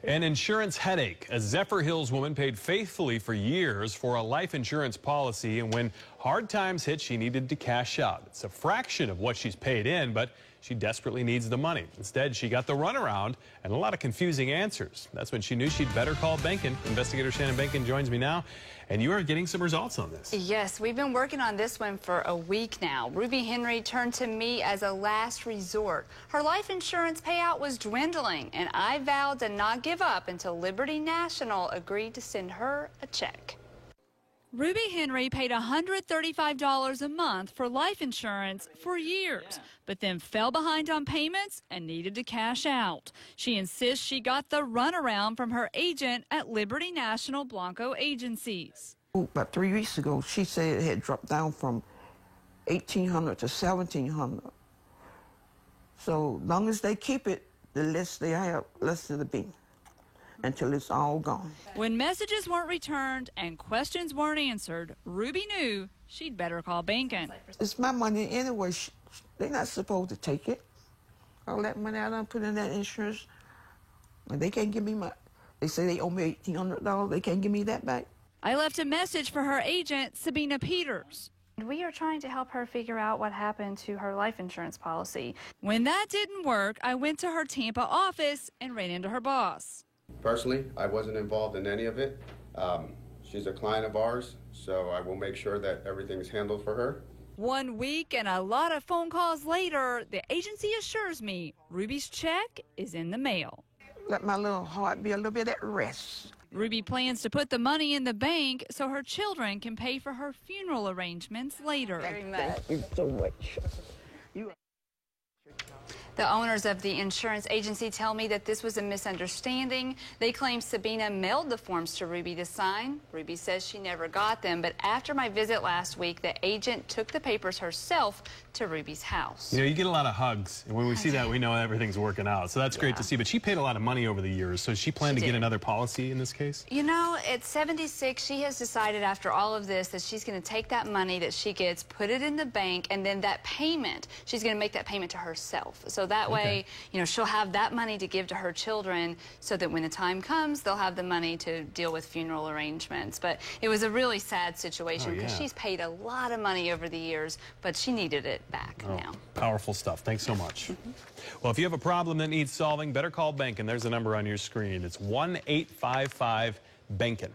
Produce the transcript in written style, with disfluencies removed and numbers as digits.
An insurance headache. A Zephyrhills woman paid faithfully for years for a life insurance policy, and when hard times hit, she needed to cash out. It's a fraction of what she's paid in, but she desperately needs the money. Instead, she got the runaround and a lot of confusing answers. That's when she knew she'd better call Benkin. Investigator Shannon Benkin joins me now, and you are getting some results on this. Yes, we've been working on this one for a week now. Ruby Henry turned to me as a last resort. Her life insurance payout was dwindling, and I vowed to not give up until Liberty National agreed to send her a check. Ruby Henry paid $135 a month for life insurance for years, but then fell behind on payments and needed to cash out. She insists she got the runaround from her agent at Liberty National Blanco Agencies. About 3 weeks ago, she said it had dropped down from $1,800 to $1,700. So long as they keep it, the less they have, less it'll be, until it's all gone. When messages weren't returned and questions weren't answered, Ruby knew she'd better call Benkin. It's my money anyway. They're not supposed to take it. All that money I done put in that insurance, and they can't give me my, they say they owe me $1,800. They can't give me that back. I left a message for her agent, Sabina Peters. We are trying to help her figure out what happened to her life insurance policy. When that didn't work, I went to her Tampa office and ran into her boss. Personally, I wasn't involved in any of it. She's a client of ours, so I will make sure that everything's handled for her. 1 week and a lot of phone calls later, the agency assures me Ruby's check is in the mail. Let my little heart be a little bit at rest. Ruby plans to put the money in the bank so her children can pay for her funeral arrangements later. Thank you so much. The owners of the insurance agency tell me that this was a misunderstanding. They claim Sabina mailed the forms to Ruby to sign. Ruby says she never got them, but after my visit last week, the agent took the papers herself to Ruby's house. You know, you get a lot of hugs, and when we see that, we know everything's working out. So that's great to see, but she paid a lot of money over the years, so she planned to get another policy in this case? You know, at 76, she has decided after all of this that she's going to take that money that she gets, put it in the bank, and then that payment, she's going to make that payment to herself. So that way, you know, she'll have that money to give to her children so that when the time comes, they'll have the money to deal with funeral arrangements. But it was a really sad situation because she's paid a lot of money over the years, but she needed it back now. Powerful stuff. Thanks so much. Well, if you have a problem that needs solving, better call Benkin. There's the number on your screen. It's 1-855-BENKIN.